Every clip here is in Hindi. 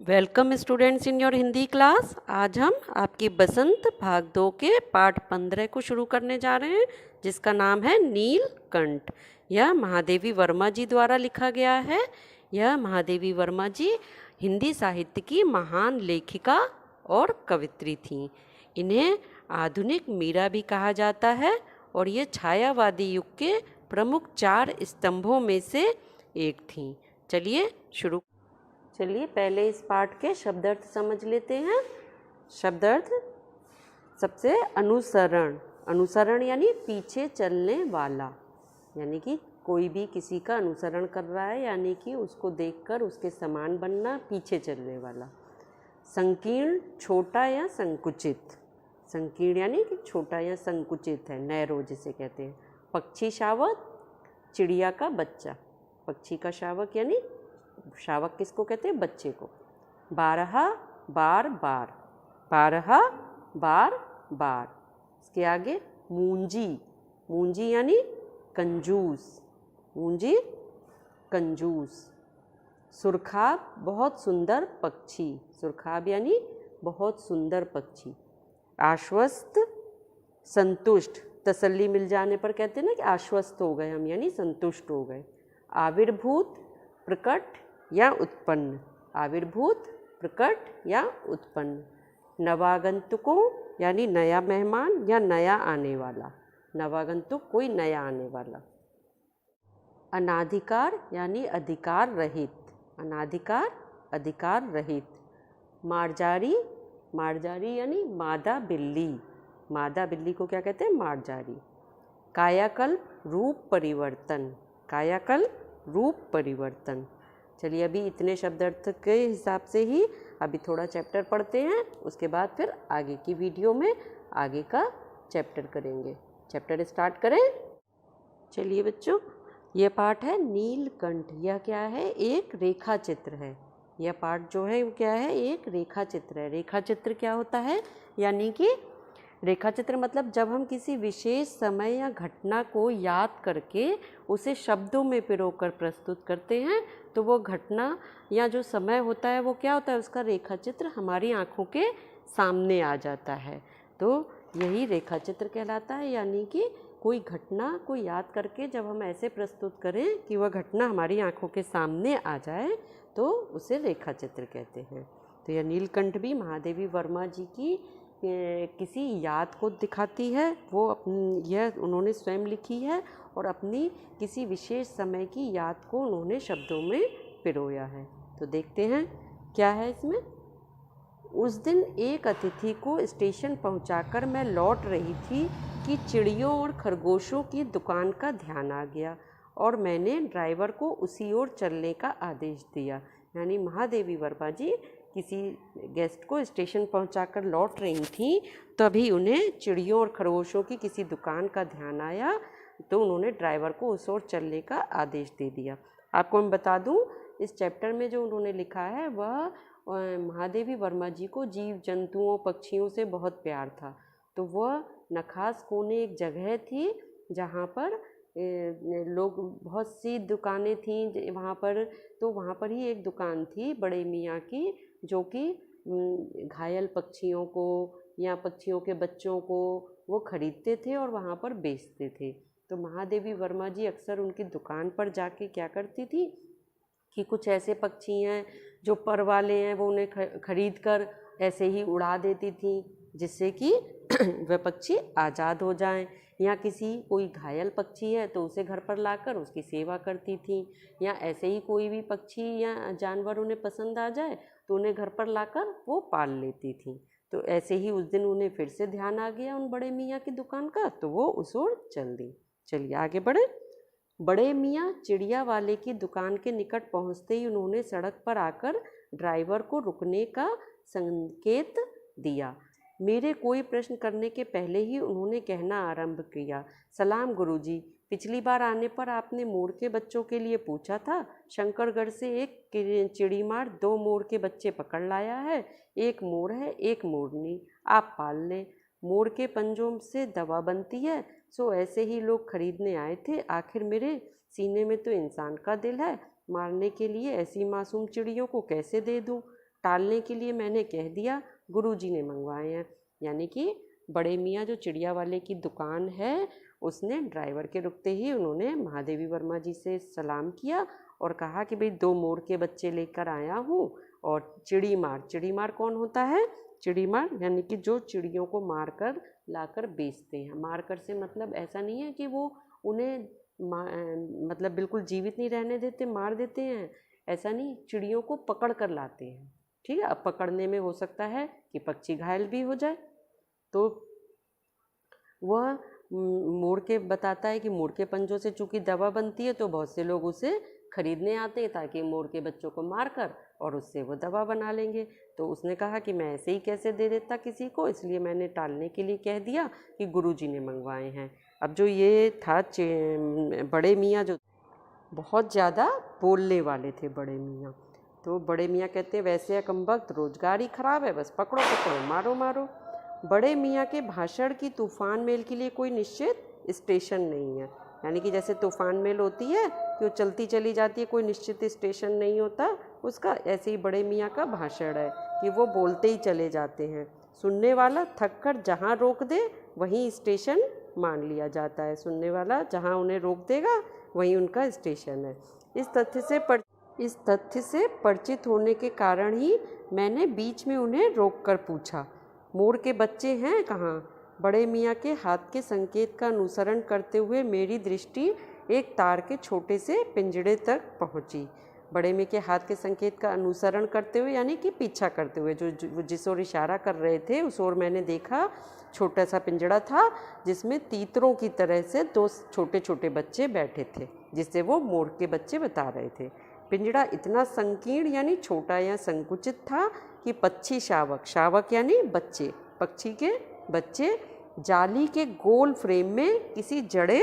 Welcome students in your Hindi class. आज हम आपकी बसंत भाग 2 के पाठ 15 को शुरू करने जा रहे हैं, जिसका नाम है नीलकंठ। यह महादेवी वर्मा जी द्वारा लिखा गया है। यह महादेवी वर्मा जी हिंदी साहित्य की महान लेखिका और कवित्री थीं। इन्हें आधुनिक मीरा भी कहा जाता है और ये छायावादी युग के प्रमुख 4 स्तंभों में से एक थीं। चलिए पहले इस पाठ के शब्दार्थ समझ लेते हैं। शब्दार्थ सबसे अनुसरण। अनुसरण यानी पीछे चलने वाला, यानी कि कोई भी किसी का अनुसरण कर रहा है, यानी कि उसको देखकर उसके समान बनना, पीछे चलने वाला। संकीर्ण, छोटा या संकुचित। संकीर्ण यानी कि छोटा या संकुचित है, नैरो जिसे कहते हैं। पक्षी शावक, चिड़िया का बच्चा। पक्षी का शावक यानी शावक किसको कहते हैं? बच्चे को। बारहा, बार बार। बारहा, बार बार। इसके आगे मूंजी। मूंजी यानी कंजूस। मूंजी, कंजूस। सुरखाब, बहुत सुंदर पक्षी। सुरखाब यानी बहुत सुंदर पक्षी। आश्वस्त, संतुष्ट। तसल्ली मिल जाने पर कहते हैं ना कि आश्वस्त हो गए हम, यानी संतुष्ट हो गए। आविर्भूत, प्रकट या उत्पन्न। आविर्भूत, प्रकट या उत्पन्न। नवागंतुकों यानी नया मेहमान या नया आने वाला। नवागंतुक कोई नया आने वाला। अनाधिकार यानी अधिकार रहित। अनाधिकार, अधिकार रहित। मार्जारी, मार्जारी यानी मादा बिल्ली। मादा बिल्ली को क्या कहते हैं? मार्जारी। कायाकल्प, रूप परिवर्तन। कायाकल्प, रूप परिवर्तन। चलिए अभी इतने शब्दार्थ के हिसाब से ही अभी थोड़ा चैप्टर पढ़ते हैं, उसके बाद फिर आगे की वीडियो में आगे का चैप्टर करेंगे। चैप्टर स्टार्ट करें। चलिए बच्चों, यह पाठ है नीलकंठ। यह क्या है? एक रेखा चित्र है। यह पाठ जो है वो क्या है? एक रेखा चित्र है। रेखा चित्र क्या होता है? यानी कि रेखा चित्र मतलब जब हम किसी विशेष समय या घटना को याद करके उसे शब्दों में पिरोकर प्रस्तुत करते हैं, तो वो घटना या जो समय होता है वो क्या होता है? उसका रेखा चित्र हमारी आँखों के सामने आ जाता है। तो यही रेखा चित्र कहलाता है। यानी कि कोई घटना को याद करके जब हम ऐसे प्रस्तुत करें कि वह घटना हमारी आँखों के सामने आ जाए, तो उसे रेखा चित्र कहते हैं। तो यह नीलकंठ भी महादेवी वर्मा जी की किसी याद को दिखाती है। वो अपनी यह उन्होंने स्वयं लिखी है और अपनी किसी विशेष समय की याद को उन्होंने शब्दों में पिरोया है। तो देखते हैं क्या है इसमें। उस दिन एक अतिथि को स्टेशन पहुंचाकर मैं लौट रही थी कि चिड़ियों और खरगोशों की दुकान का ध्यान आ गया और मैंने ड्राइवर को उसी ओर चलने का आदेश दिया। यानी महादेवी वर्मा जी किसी गेस्ट को स्टेशन पहुंचाकर लौट रही थी, तभी उन्हें चिड़ियों और खरगोशों की किसी दुकान का ध्यान आया, तो उन्होंने ड्राइवर को उस ओर चलने का आदेश दे दिया। आपको मैं बता दूं, इस चैप्टर में जो उन्होंने लिखा है वह महादेवी वर्मा जी को जीव जंतुओं पक्षियों से बहुत प्यार था। तो वह नखास कोने एक जगह थी जहाँ पर लोग, बहुत सी दुकानें थीं वहाँ पर। तो वहाँ पर ही एक दुकान थी बड़े मियाँ की, जो कि घायल पक्षियों को या पक्षियों के बच्चों को वो खरीदते थे और वहाँ पर बेचते थे। तो महादेवी वर्मा जी अक्सर उनकी दुकान पर जाके क्या करती थी कि कुछ ऐसे पक्षी हैं जो पर वाले हैं, वो उन्हें खरीद कर ऐसे ही उड़ा देती थी, जिससे कि वह पक्षी आज़ाद हो जाएं। या किसी कोई घायल पक्षी है तो उसे घर पर लाकर उसकी सेवा करती थी। या ऐसे ही कोई भी पक्षी या जानवर उन्हें पसंद आ जाए तो उन्हें घर पर लाकर वो पाल लेती थी। तो ऐसे ही उस दिन उन्हें फिर से ध्यान आ गया उन बड़े मियाँ की दुकान का, तो वो उस ओर चल दी। चलिए आगे बढ़े। बड़े मियाँ चिड़िया वाले की दुकान के निकट पहुँचते ही उन्होंने सड़क पर आकर ड्राइवर को रुकने का संकेत दिया। मेरे कोई प्रश्न करने के पहले ही उन्होंने कहना आरंभ किया, सलाम गुरुजी, पिछली बार आने पर आपने मोर के बच्चों के लिए पूछा था। शंकरगढ़ से एक चिड़ीमार 2 मोर के बच्चे पकड़ लाया है। एक मोर है, एक मोरनी, आप पाल लें। मोर के पंजों से दवा बनती है, सो ऐसे ही लोग खरीदने आए थे। आखिर मेरे सीने में तो इंसान का दिल है, मारने के लिए ऐसी मासूम चिड़ियों को कैसे दे दूं? टालने के लिए मैंने कह दिया गुरुजी ने मंगवाए हैं। यानी कि बड़े मियाँ जो चिड़िया वाले की दुकान है, उसने ड्राइवर के रुकते ही उन्होंने महादेवी वर्मा जी से सलाम किया और कहा कि भाई 2 मोर के बच्चे लेकर आया हूँ। और चिड़ी मार कौन होता है? चिड़ी मार यानी कि जो चिड़ियों को मार कर लाकर बेचते हैं। मार कर से मतलब ऐसा नहीं है कि वो उन्हें मतलब बिल्कुल जीवित नहीं रहने देते, मार देते हैं, ऐसा नहीं, चिड़ियों को पकड़ कर लाते हैं। ठीक है, अब पकड़ने में हो सकता है कि पक्षी घायल भी हो जाए, तो वह मोर के बताता है कि मोर के पंजों से चूंकि दवा बनती है तो बहुत से लोग उसे खरीदने आते हैं ताकि मोर के बच्चों को मारकर और उससे वो दवा बना लेंगे। तो उसने कहा कि मैं ऐसे ही कैसे दे देता किसी को, इसलिए मैंने टालने के लिए कह दिया कि गुरुजी ने मंगवाए हैं। अब जो ये था बड़े मियाँ जो बहुत ज़्यादा बोलने वाले थे बड़े मियाँ, तो बड़े मियाँ कहते हैं वैसे अकम्बख्त रोजगार ही खराब है, बस पकड़ो पकड़ो मारो मारो। बड़े मियाँ के भाषण की तूफान मेल के लिए कोई निश्चित स्टेशन नहीं है। यानी कि जैसे तूफान मेल होती है कि वो चलती चली जाती है, कोई निश्चित स्टेशन नहीं होता उसका, ऐसे ही बड़े मियाँ का भाषण है कि वो बोलते ही चले जाते हैं। सुनने वाला थक कर जहाँ रोक दे वहीं स्टेशन मान लिया जाता है। सुनने वाला जहाँ उन्हें रोक देगा वहीं उनका स्टेशन है। इस तथ्य से परिचित होने के कारण ही मैंने बीच में उन्हें रोककर पूछा, मोर के बच्चे हैं कहाँ? बड़े मियाँ के हाथ के संकेत का अनुसरण करते हुए मेरी दृष्टि एक तार के छोटे से पिंजड़े तक पहुँची। बड़े मियाँ के हाथ के संकेत का अनुसरण करते हुए यानी कि पीछा करते हुए, जो जिस ओर इशारा कर रहे थे उस ओर मैंने देखा छोटा सा पिंजड़ा था जिसमें तीतरों की तरह से 2 छोटे छोटे बच्चे बैठे थे, जिससे वो मोर के बच्चे बता रहे थे। पिंजड़ा इतना संकीर्ण यानी छोटा या संकुचित था कि पक्षी शावक यानी बच्चे, पक्षी के बच्चे जाली के गोल फ्रेम में किसी जड़े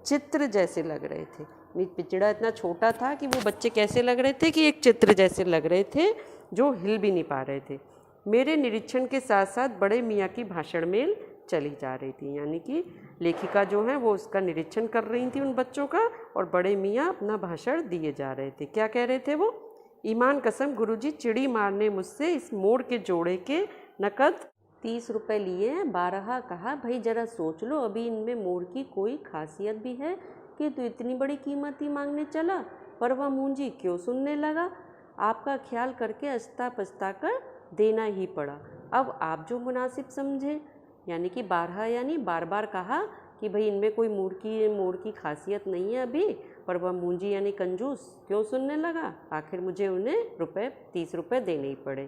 चित्र जैसे लग रहे थे। पिंजड़ा इतना छोटा था कि वो बच्चे कैसे लग रहे थे कि एक चित्र जैसे लग रहे थे जो हिल भी नहीं पा रहे थे। मेरे निरीक्षण के साथ साथ बड़े मियाँ की भाषण मेल चली जा रही थी, यानी कि लेखिका जो है वो उसका निरीक्षण कर रही थी उन बच्चों का और बड़े मियाँ अपना भाषण दिए जा रहे थे। क्या कह रहे थे वो? ईमान कसम गुरुजी, चिड़ी मार ने मुझसे इस मोर के जोड़े के नकद 30 रुपये लिए हैं। 12 कहा, भाई जरा सोच लो, अभी इनमें मोर की कोई खासियत भी है कि तू इतनी बड़ी कीमत ही मांगने चला? पर वह मुंजी क्यों सुनने लगा। आपका ख्याल करके अस्ता पछता कर देना ही पड़ा। अब आप जो मुनासिब समझे। यानी कि 12 यानी बार बार कहा कि भाई इनमें कोई मोर की खासियत नहीं है अभी, पर वह मुंजी यानी कंजूस क्यों सुनने लगा। आखिर मुझे उन्हें 30 रुपये देने ही पड़े।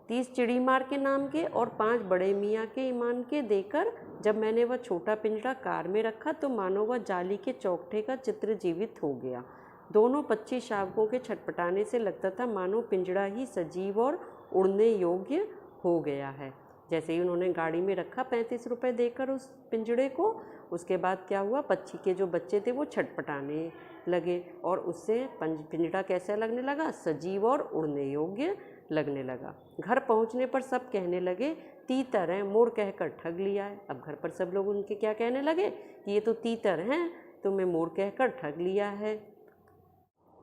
30 चिड़ी मार के नाम के और 5 बड़े मियाँ के ईमान के देकर जब मैंने वह छोटा पिंजरा कार में रखा तो मानो वह जाली के चौखटे का चित्र जीवित हो गया। दोनों पक्षी शावकों के छटपटाने से लगता था मानो पिंजरा ही सजीव और उड़ने योग्य हो गया है। जैसे ही उन्होंने गाड़ी में रखा 35 रुपये देकर उस पिंजड़े को, उसके बाद क्या हुआ, पक्षी के जो बच्चे थे वो छटपटाने लगे और उससे पिंजड़ा कैसा लगने लगा, सजीव और उड़ने योग्य लगने लगा। घर पहुंचने पर सब कहने लगे तीतर हैं, मोर कहकर ठग लिया है। अब घर पर सब लोग उनके क्या कहने लगे कि ये तो तीतर हैं, तुम्हें मोर कहकर ठग लिया है।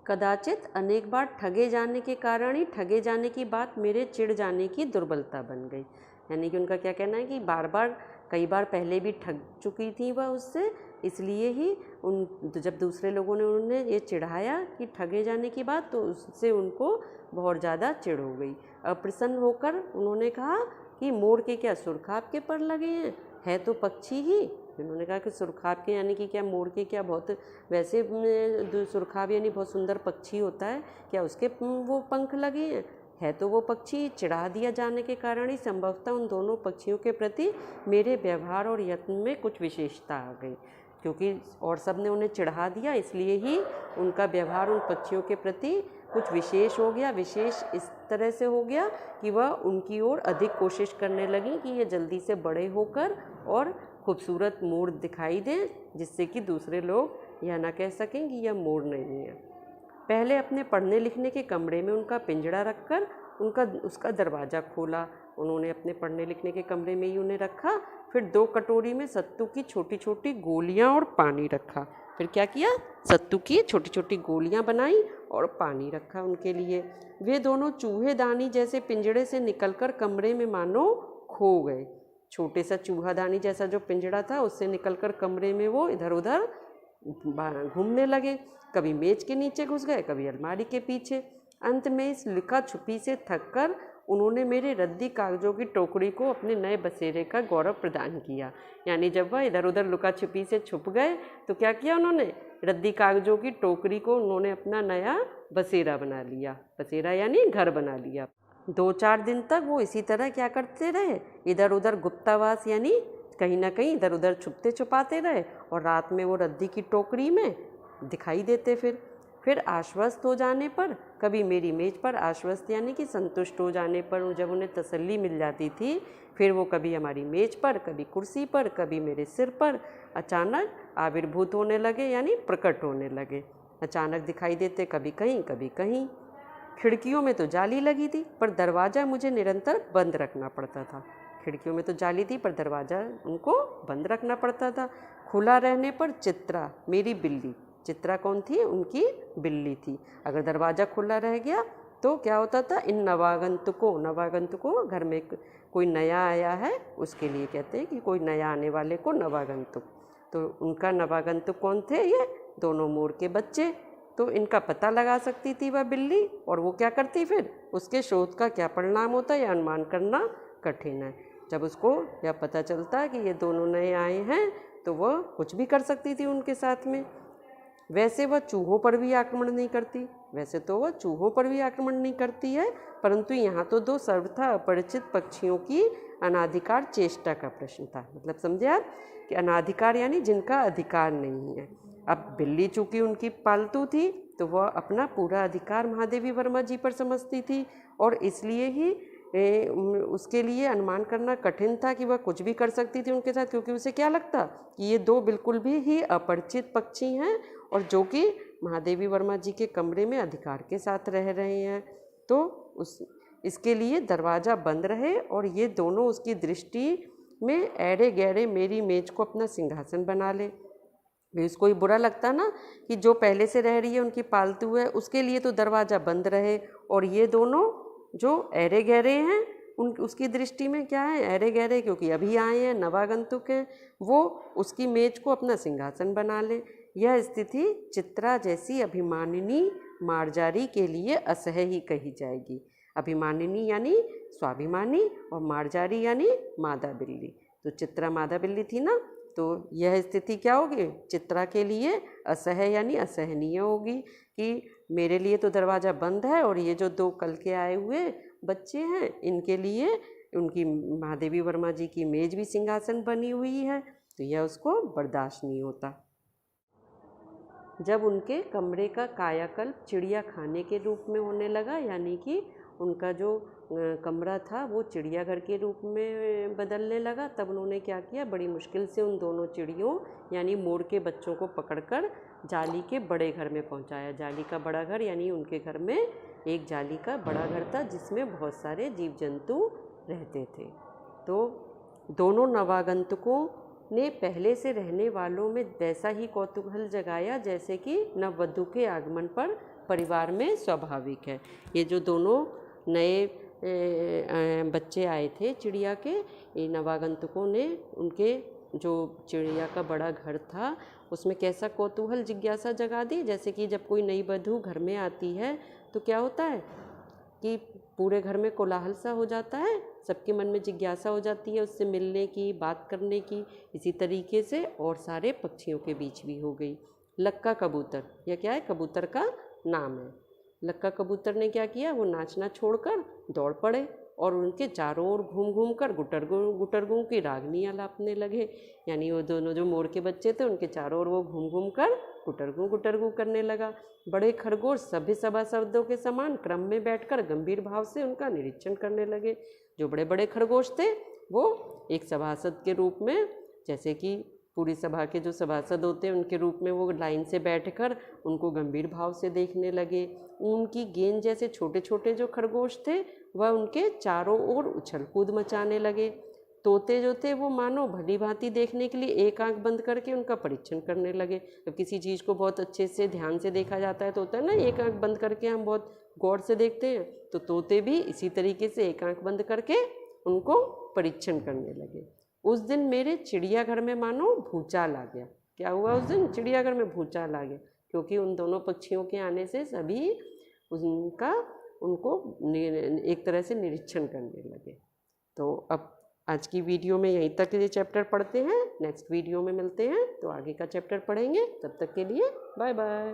कदाचित अनेक बार ठगे जाने के कारण ही ठगे जाने की बात मेरे चिढ़ जाने की दुर्बलता बन गई। यानी कि उनका क्या कहना है कि कई बार पहले भी ठग चुकी थी वह उससे, इसलिए ही जब दूसरे लोगों ने उन्हें ये चिढ़ाया कि ठगे जाने की बात, तो उससे उनको बहुत ज़्यादा चिढ़ हो गई। प्रसन्न होकर उन्होंने कहा कि मोर के क्या सुरखाब के पर लगे हैं, है तो पक्षी ही। उन्होंने कहा कि सुरखाब के यानी कि क्या, मोर के क्या बहुत वैसे सुरखाब यानी बहुत सुंदर पक्षी होता है, क्या उसके वो पंख लगे हैं, है तो वो पक्षी। चिढ़ा दिया जाने के कारण ही संभवतः उन दोनों पक्षियों के प्रति मेरे व्यवहार और यत्न में कुछ विशेषता आ गई, क्योंकि और सब ने उन्हें चिढ़ा दिया, इसलिए ही उनका व्यवहार उन पक्षियों के प्रति कुछ विशेष हो गया। विशेष इस तरह से हो गया कि वह उनकी ओर अधिक कोशिश करने लगी कि ये जल्दी से बड़े होकर और खूबसूरत मोर दिखाई दें, जिससे कि दूसरे लोग यह ना कह सकें कि यह मोर नहीं है। पहले अपने पढ़ने लिखने के कमरे में उनका पिंजड़ा रखकर उसका दरवाज़ा खोला। उन्होंने अपने पढ़ने लिखने के कमरे में ही उन्हें रखा। फिर 2 कटोरी में सत्तू की छोटी छोटी गोलियां और पानी रखा। फिर क्या किया, सत्तू की छोटी छोटी गोलियां बनाई और पानी रखा उनके लिए। वे दोनों चूहेदानी जैसे पिंजड़े से निकलकर कमरे में मानो खो गए। छोटे सा चूहादानी जैसा जो पिंजड़ा था उससे निकलकर कमरे में वो इधर उधर घूमने लगे। कभी मेज के नीचे घुस गए, कभी अलमारी के पीछे। अंत में इस लुका छुपी से थककर उन्होंने मेरे रद्दी कागजों की टोकरी को अपने नए बसेरे का गौरव प्रदान किया। यानी जब वह इधर उधर लुका छुपी से छुप गए तो क्या किया उन्होंने, रद्दी कागजों की टोकरी को उन्होंने अपना नया बसेरा बना लिया। बसेरा यानी घर बना लिया। 2-4 दिन तक वो इसी तरह क्या करते रहे, इधर उधर गुप्तावास यानी कहीं ना कहीं इधर उधर छुपते छुपाते रहे और रात में वो रद्दी की टोकरी में दिखाई देते। फिर आश्वस्त हो जाने पर, कभी मेरी मेज पर आश्वस्त यानी कि संतुष्ट हो जाने पर, जब उन्हें तसल्ली मिल जाती थी, फिर वो कभी हमारी मेज पर, कभी कुर्सी पर, कभी मेरे सिर पर अचानक आविर्भूत होने लगे यानी प्रकट होने लगे। अचानक दिखाई देते, कभी कहीं कभी कहीं। खिड़कियों में तो जाली लगी थी पर दरवाज़ा मुझे निरंतर बंद रखना पड़ता था। खिड़कियों में तो जाली थी पर दरवाज़ा उनको बंद रखना पड़ता था। खुला रहने पर चित्रा, मेरी बिल्ली, चित्रा कौन थी, उनकी बिल्ली थी, अगर दरवाज़ा खुला रह गया तो क्या होता था, इन नवागंतुकों घर में कोई नया आया है उसके लिए कहते हैं कि कोई नया आने वाले को नवागंतुक। तो उनका नवागंतुक कौन थे, ये दोनों मोर के बच्चे। तो इनका पता लगा सकती थी वह बिल्ली, और वो क्या करती, फिर उसके शोध का क्या परिणाम होता है यह अनुमान करना कठिन है। जब उसको यह पता चलता कि ये दोनों नए आए हैं तो वह कुछ भी कर सकती थी उनके साथ में। वैसे वह चूहों पर भी आक्रमण नहीं करती, वैसे तो वह चूहों पर भी आक्रमण नहीं करती है, परंतु यहाँ तो 2 सर्वथा अपरिचित पक्षियों की अनाधिकार चेष्टा का प्रश्न था। मतलब समझे आप कि अनाधिकार यानी जिनका अधिकार नहीं है। अब बिल्ली चूंकि उनकी पालतू थी तो वह अपना पूरा अधिकार महादेवी वर्मा जी पर समझती थी, और इसलिए ही उसके लिए अनुमान करना कठिन था कि वह कुछ भी कर सकती थी उनके साथ, क्योंकि उसे क्या लगता कि ये 2 बिल्कुल भी ही अपरिचित पक्षी हैं और जो कि महादेवी वर्मा जी के कमरे में अधिकार के साथ रह रहे हैं। तो इसके लिए दरवाज़ा बंद रहे और ये दोनों उसकी दृष्टि में ऐरे गहरे मेरी मेज को अपना सिंहासन बना ले। इसको ही बुरा लगता ना कि जो पहले से रह रही है उनकी पालतू है, उसके लिए तो दरवाज़ा बंद रहे, और ये दोनों जो ऐरे गहरे हैं उसकी दृष्टि में क्या है, ऐरे गहरे क्योंकि अभी आए हैं, नवागंतुक हैं, वो उसकी मेज को अपना सिंहासन बना ले। यह स्थिति चित्रा जैसी अभिमानिनी मार्जारी के लिए असह्य ही कही जाएगी। अभिमानिनी यानी स्वाभिमानी और मार्जारी यानी मादा बिल्ली। तो चित्रा मादा बिल्ली थी ना, तो यह स्थिति क्या होगी, चित्रा के लिए असह्य यानी असहनीय होगी कि मेरे लिए तो दरवाज़ा बंद है और ये जो 2 कल के आए हुए बच्चे हैं इनके लिए उनकी महादेवी वर्मा जी की मेज भी सिंहासन बनी हुई है, तो यह उसको बर्दाश्त नहीं होता। जब उनके कमरे का कायाकल्प चिड़िया खाने के रूप में होने लगा, यानी कि उनका जो कमरा था वो चिड़ियाघर के रूप में बदलने लगा, तब उन्होंने क्या किया, बड़ी मुश्किल से उन दोनों चिड़ियों यानी मोर के बच्चों को पकड़कर जाली के बड़े घर में पहुंचाया। जाली का बड़ा घर यानी उनके घर में एक जाली का बड़ा घर था जिसमें बहुत सारे जीव जंतु रहते थे। तो दोनों नवागंतुकों ने पहले से रहने वालों में वैसा ही कौतूहल जगाया जैसे कि नववधू के आगमन पर परिवार में स्वाभाविक है। ये जो दोनों नए बच्चे आए थे चिड़िया के, ये नवागंतुकों ने उनके जो चिड़िया का बड़ा घर था उसमें कैसा कौतूहल जिज्ञासा जगा दी। जैसे कि जब कोई नई वधू घर में आती है तो क्या होता है कि पूरे घर में कोलाहल सा हो जाता है, सबके मन में जिज्ञासा हो जाती है उससे मिलने की, बात करने की। इसी तरीके से और सारे पक्षियों के बीच भी हो गई। लक्का कबूतर, यह क्या है, कबूतर का नाम है। लक्का कबूतर ने क्या किया, वो नाचना छोड़कर दौड़ पड़े और उनके चारों ओर घूम घूम कर गुटरगू की रागनी अलापने लगे। यानी वो दोनों जो मोर के बच्चे थे उनके चारों ओर वो घूम घूम कर गुटरगू करने लगा। बड़े खरगोश सभ्य सभासदों के समान क्रम में बैठकर गंभीर भाव से उनका निरीक्षण करने लगे। जो बड़े बड़े खरगोश थे वो एक सभासद के रूप में, जैसे कि पूरी सभा के जो सभासद होते हैं उनके रूप में वो लाइन से बैठकर उनको गंभीर भाव से देखने लगे। उनकी गेंद जैसे छोटे छोटे जो खरगोश थे वह उनके चारों ओर उछल कूद मचाने लगे। तोते जो थे वो मानो भली भांति देखने के लिए एक आंख बंद करके उनका परीक्षण करने लगे। जब किसी चीज़ को बहुत अच्छे से ध्यान से देखा जाता है तो होता है ना, एक आंख बंद करके हम बहुत गौर से देखते हैं, तो तोते भी इसी तरीके से एक आंख बंद करके उनको परीक्षण करने लगे। उस दिन मेरे चिड़ियाघर में मानो भूचाल आ गया। क्या हुआ उस दिन? चिड़ियाघर में भूचाल आ गया, क्योंकि उन दोनों पक्षियों के आने से सभी उनको एक तरह से निरीक्षण करने लगे। तो अब आज की वीडियो में यहीं तक ये चैप्टर पढ़ते हैं, नेक्स्ट वीडियो में मिलते हैं तो आगे का चैप्टर पढ़ेंगे। तब तक के लिए बाय बाय।